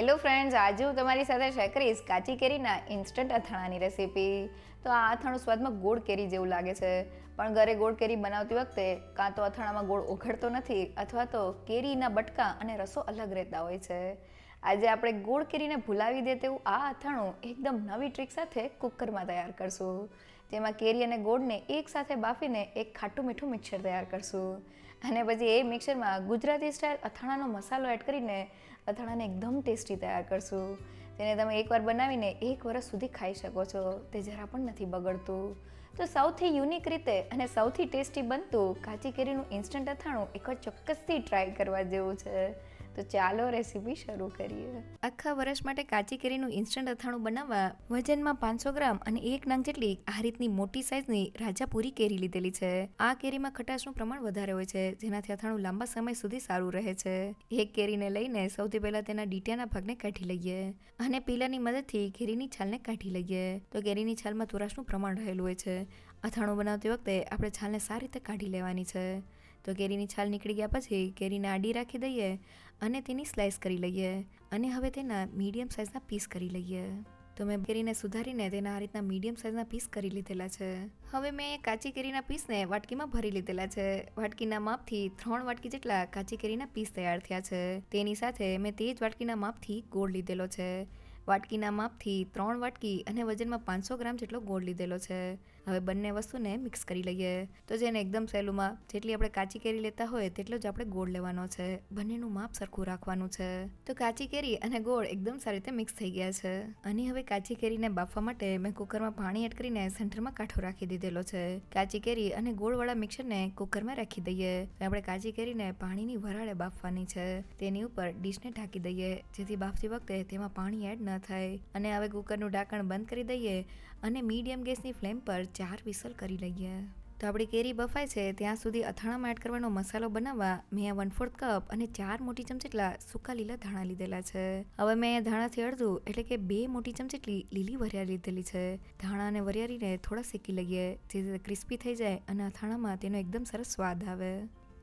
Hello friends, આજે હું તમારી સાથે શેર કરીશ કાચી કેરીના ઇન્સ્ટન્ટ અથાણાની રેસીપી. તો આ અથાણું સ્વાદમાં ગોળ કેરી જેવું લાગે છે, પણ ઘરે ગોળ કેરી બનાવતી વખતે કાં તો અથાણામાં ગોળ ઓગળતો નથી અથવા તો કેરીના બટકા અને રસો અલગ રહેતા હોય છે. આજે આપણે ગોળ કેરીને ભૂલાવી દે તેવું આ અથાણું એકદમ નવી ટ્રીક સાથે કુકરમાં તૈયાર કરશું. જેમાં કેરી અને ગોળને એકસાથે બાફીને એક ખાટું મીઠું મિક્સર તૈયાર કરશું અને પછી એ મિક્સરમાં ગુજરાતી સ્ટાઇલ અથાણાનો મસાલો એડ કરીને અથાણાને એકદમ ટેસ્ટી તૈયાર કરશું. તેને તમે એકવાર બનાવીને 1 વર્ષ સુધી ખાઈ શકો છો. તે જરા પણ નથી બગડતું. તો સૌથી યુનિક રીતે અને સૌથી ટેસ્ટી બનતું કાચી કેરીનું ઇન્સ્ટન્ટ અથાણું એકવાર ચોક્કસથી ટ્રાય કરવા જેવું છે. તો ચાલો રેસીપી શરૂ કરીએ. આખા વર્ષ માટે કાચી કેરીનું ઇન્સ્ટન્ટ અથાણું બનાવવા વજનમાં 500 ગ્રામ અને 1 નંગ જેટલી આ રીતની મોટી સાઇઝની રાજાપુરી કેરી લીધેલી છે. આ કેરીમાં ખટાશનું પ્રમાણ વધારે હોય છે, જેનાથી અથાણું લાંબા સમય સુધી સારું રહે છે. એક કેરીને લઈને સૌથી પહેલા તેના ડીટીયાના ભાગને કાઢી લઈએ અને પીલાની મદદથી કેરીની છાલને કાઢી લઈએ. તો કેરીની છાલમાં તુરાશનું પ્રમાણ રહેલું હોય છે. અથાણું બનાવતી વખતે આપણે છાલને સારી રીતે કાઢી લેવાની છે. તો કેરીની છાલ નીકળી ગયા પછી કેરીને આડી રાખી દઈએ અને તેની સ્લાઇસ કરી લઈએ અને હવે તેના મીડિયમ સાઇઝના પીસ કરી લઈએ. તો મેં કેરીને સુધારીને તેના આ રીતના મીડિયમ સાઇઝના પીસ કરી લીધેલા છે. હવે મેં કાચી કેરીના પીસને વાટકીમાં ભરી લીધેલા છે. વાટકીના માપથી 3 વાટકી જેટલા કાચી કેરીના પીસ તૈયાર થયા છે. તેની સાથે મેં તે જ વાટકીના માપથી ગોળ લીધેલો છે. વાટકીના માપથી 3 વાટકી અને વજનમાં 500 ગ્રામ જેટલો ગોળ લીધેલો છે. હવે બંને વસ્તુને મિક્સ કરી લઈએ. તો જેને એકદમ સહેલુંમાં જેટલી આપણે કાચી કેરી લેતા હોય તેટલો જ આપણે ગોળ લેવાનો છે. બંનેનું માપ સરખું રાખવાનું છે. તો કાચી કેરી અને ગોળ એકદમ સારી રીતે મિક્સ થઈ ગયા છે. અને હવે કાચી કેરીને બાફવા માટે મેં કુકરમાં પાણી એડ કરીને સેન્ટરમાં કાંઠો રાખી દીધેલો છે. કાચી કેરી અને ગોળવાળા મિક્સરને કુકરમાં રાખી દઈએ. આપણે કાચી કેરીને પાણીની વરાળે બાફવાની છે. તેની ઉપર ડીશને ઢાંકી દઈએ, જેથી બાફતી વખતે તેમાં પાણી એડ ન થાય. અને હવે કુકરનું ઢાંકણ બંધ કરી દઈએ અને મીડિયમ ગેસની ફ્લેમ પર 4 વિસલ કરી લઈએ. તો આપણી કેરી બફાય છે ત્યાં સુધી અથાણામાં એડ કરવાનો મસાલો બનાવવા મેં 1/4 કપ અને 4 મોટી ચમચી જેટલા સૂકા લીલા ધાણા લીધેલા છે. હવે મેં ધાણાથી અડધું એટલે કે 2 મોટી ચમચી જેટલી લીલી વરિયાળી લીધેલી છે. ધાણા અને વરિયાળીને થોડા શેકી લઈએ, જેથી તે ક્રિસ્પી થઈ જાય અને અથાણામાં તેનો એકદમ સરસ સ્વાદ આવે.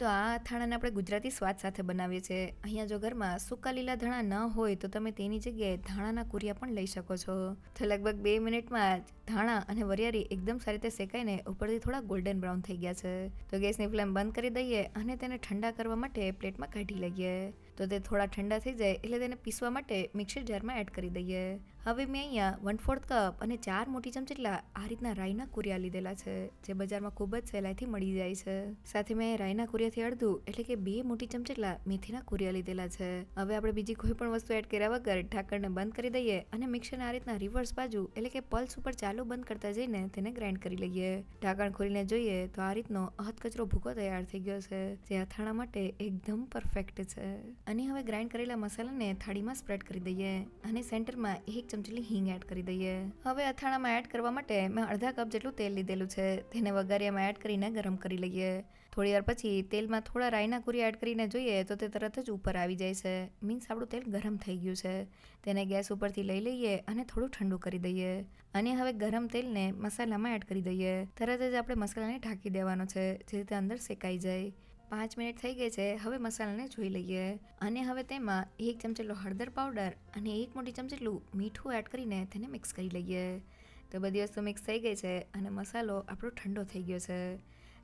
તો આ અથાણાને આપણે ગુજરાતી સ્વાદ સાથે બનાવીએ છીએ. અહીંયા જો ઘરમાં સૂકા લીલા ધાણા ન હોય તો તમે તેની જગ્યાએ ધાણાના કુરિયા પણ લઈ શકો છો. તો લગભગ 2 મિનિટમાં જ ધાણા અને વરિયાળી એકદમ સારી રીતે શેકાઈને ઉપરથી થોડા ગોલ્ડન બ્રાઉન થઈ ગયા છે. તો ગેસની ફ્લેમ બંધ કરી દઈએ અને તેને ઠંડા કરવા માટે પ્લેટમાં કાઢી લઈએ. તો તે થોડા ઠંડા થઈ જાય એટલે તેને પીસવા માટે મિક્સર જારમાં એડ કરી દઈએ. હવે મેં અહીંયા 1/4 કપ અને 4 મોટી ચમચી જેટલા આ રીતના રાઈના કુરિયા લીધેલા છે, જે બજારમાં ખૂબ જ સહેલાઈથી મળી જાય છે. સાથે મેં રાઈના કુરિયાથી અડધું એટલે કે 2 મોટી ચમચી જેટલા મેથીના કુરિયા લીધેલા છે. હવે આપણે બીજી કોઈ પણ વસ્તુ એડ કર્યા વગર ઢાંકણને બંધ કરી દઈએ અને મિક્સરને આ રીતના રિવર્સ બાજુ એટલે કે પલ્સ ઉપર ચાલુ બંધ કરતા જઈને તેને ગ્રાઇન્ડ કરી લઈએ. ઢાંકણ ખોલીને જોઈએ તો આ રીતનો અધકચરો ભૂકો તૈયાર થઈ ગયો છે, જે અથાણા માટે એકદમ પરફેક્ટ છે. અને હવે ગ્રાઇન્ડ કરેલા મસાલાને થાળીમાં સ્પ્રેડ કરી દઈએ અને સેન્ટરમાં 1 ચમચી હિંગ એડ કરી દઈએ. હવે અથાણામાં એડ કરવા માટે મેં અડધા કપ જેટલું તેલ લીધેલું છે. તેને વઘારિયામાં એડ કરીને ગરમ કરી લઈએ. થોડી વાર પછી તેલમાં થોડા રાઈના કુરિયા એડ કરીને જોઈએ તો તે તરત જ ઉપર આવી જાય છે. મીન્સ આપણું તેલ ગરમ થઈ ગયું છે. તેને ગેસ ઉપરથી લઈ લઈએ અને થોડું ઠંડુ કરી દઈએ. અને હવે ગરમ તેલને મસાલામાં એડ કરી દઈએ. તરત જ આપણે મસાલાને ઢાંકી દેવાનો છે, જેથી તે અંદર શેકાઈ જાય. 5 મિનિટ થઈ ગઈ છે. હવે મસાલાને જોઈ લઈએ અને હવે તેમાં 1 ચમચી જેટલો હળદર પાવડર અને 1 મોટી ચમચી જેટલું મીઠું એડ કરીને તેને મિક્સ કરી લઈએ. તો બધી વસ્તુ મિક્સ થઈ ગઈ છે અને મસાલો આપણો ઠંડો થઈ ગયો છે.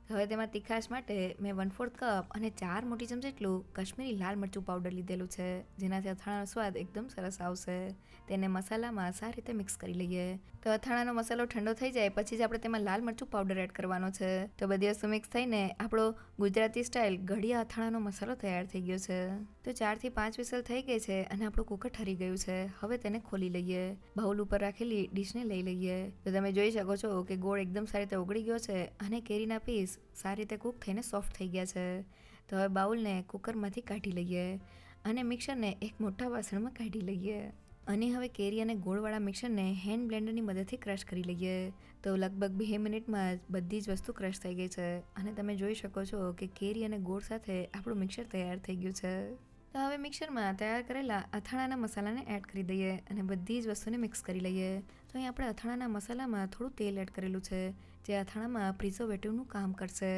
હવે તેમાં તીખાશ માટે મેં 1/4 કપ અને 4 મોટી ચમચી જેટલું કશ્મીરી લાલ મરચું પાવડર લીધેલું છે, જેનાથી અથાણાનો સ્વાદ એકદમ સરસ આવશે. તેને મસાલામાં સારી રીતે મિક્સ કરી લઈએ. તો અથાણાનો મસાલો ઠંડો થઈ જાય પછી જ આપણે તેમાં લાલ મરચું પાવડર એડ કરવાનો છે. તો બધી વસ્તુ મિક્સ થઈને આપણો ગુજરાતી સ્ટાઇલ ઘડિયા અથાણાનો મસાલો તૈયાર થઈ ગયો છે. તો 4 થી 5 વિસલ થઈ ગઈ છે અને આપણું કુકર ઠરી ગયું છે. હવે તેને ખોલી લઈએ. બાઉલ ઉપર રાખેલી ડીશને લઈ લઈએ. તો તમે જોઈ શકો છો કે ગોળ એકદમ સારી રીતે ઓગળી ગયો છે અને કેરીના પીસ સારી રીતે કૂક થઈને સોફ્ટ થઈ ગયા છે. તો હવે બાઉલને કુકરમાંથી કાઢી લઈએ અને મિક્સરને એક મોટા વાસણમાં કાઢી લઈએ. અને હવે કેરી અને ગોળવાળા મિક્સરને હેન્ડ બ્લેન્ડરની મદદથી ક્રશ કરી લઈએ. તો લગભગ 2 મિનિટમાં જ બધી જ વસ્તુ ક્રશ થઈ ગઈ છે અને તમે જોઈ શકો છો કે કેરી અને ગોળ સાથે આપણું મિક્સર તૈયાર થઈ ગયું છે. તો હવે મિક્સરમાં તૈયાર કરેલા અથાણાના મસાલાને એડ કરી દઈએ અને બધી જ વસ્તુને મિક્સ કરી લઈએ. તો અહીં આપણે અથાણાના મસાલામાં થોડું તેલ એડ કરેલું છે, જે અથાણામાં પ્રિઝર્વેટિવનું કામ કરશે.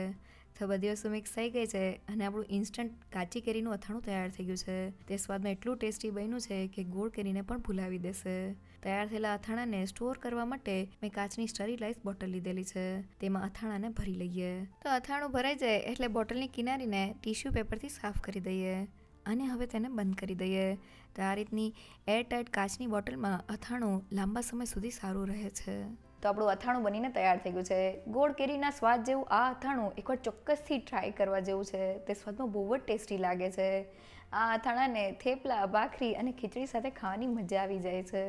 તો બધી વસ્તુ મિક્સ થઈ ગઈ છે અને આપણું ઇન્સ્ટન્ટ કાચી કેરીનું અથાણું તૈયાર થઈ ગયું છે. તે સ્વાદમાં એટલું ટેસ્ટી બન્યું છે કે ગોળ કેરીને પણ ભૂલાવી દેશે. તૈયાર થયેલા અથાણાને સ્ટોર કરવા માટે મેં કાચની સ્ટરીલાઇઝ બોટલ લીધેલી છે. તેમાં અથાણાને ભરી લઈએ. તો અથાણું ભરાઈ જાય એટલે બોટલની કિનારીને ટિશ્યુ પેપરથી સાફ કરી દઈએ અને હવે તેને બંધ કરી દઈએ. તો આ રીતની એરટાઇટ કાચની બોટલમાં અથાણું લાંબા સમય સુધી સારું રહે છે. તો આપણું અથાણું બનીને તૈયાર થઈ ગયું છે. ગોળ કેરીના સ્વાદ જેવું આ અથાણું એકવાર ચોક્કસથી ટ્રાય કરવા જેવું છે. તે સ્વાદમાં બહુ જ ટેસ્ટી લાગે છે. આ અથાણાને થેપલા, ભાખરી અને ખીચડી સાથે ખાવાની મજા આવી જાય છે.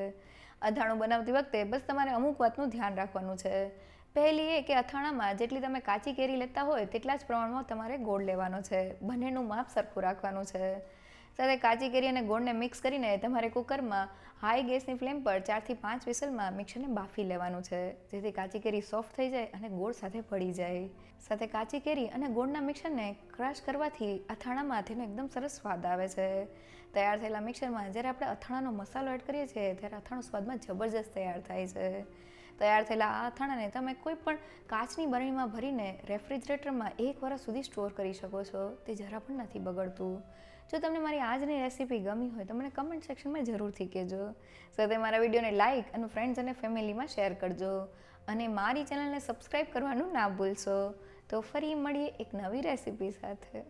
અથાણું બનાવતી વખતે બસ તમારે અમુક વાતનું ધ્યાન રાખવાનું છે. પહેલી એ કે અથાણામાં જેટલી તમે કાચી કેરી લેતા હોય તેટલા જ પ્રમાણમાં તમારે ગોળ લેવાનો છે. બંનેનું માપ સરખું રાખવાનું છે. સાથે કાચી કેરી અને ગોળને મિક્સ કરીને તમારે કુકરમાં હાઈ ગેસની ફ્લેમ પર 4 થી 5 વિસલમાં મિક્સરને બાફી લેવાનું છે, જેથી કાચી કેરી સોફ્ટ થઈ જાય અને ગોળ સાથે ભળી જાય. સાથે કાચી કેરી અને ગોળના મિક્સરને ક્રશ કરવાથી અથાણામાં તેનો એકદમ સરસ સ્વાદ આવે છે. તૈયાર થયેલા મિક્સરમાં જ્યારે આપણે અથાણાનો મસાલો એડ કરીએ છીએ ત્યારે અથાણું સ્વાદમાં જબરજસ્ત તૈયાર થાય છે. તૈયાર થયેલા આ અથાણાને તમે કોઈ પણ કાચની બરણીમાં ભરીને રેફ્રિજરેટરમાં 1 વર્ષ સુધી સ્ટોર કરી શકો છો. તે જરા પણ નથી બગડતું. જો તમને મારી આજની રેસીપી ગમી હોય તો મને કમેન્ટ સેક્શનમાં જરૂરથી કહેજો. સાથે મારા વિડીયોને લાઇક અને ફ્રેન્ડ્સ અને ફેમિલીમાં શેર કરજો અને મારી ચેનલને સબસ્ક્રાઈબ કરવાનું ના ભૂલશો. તો ફરી મળીએ એક નવી રેસીપી સાથે.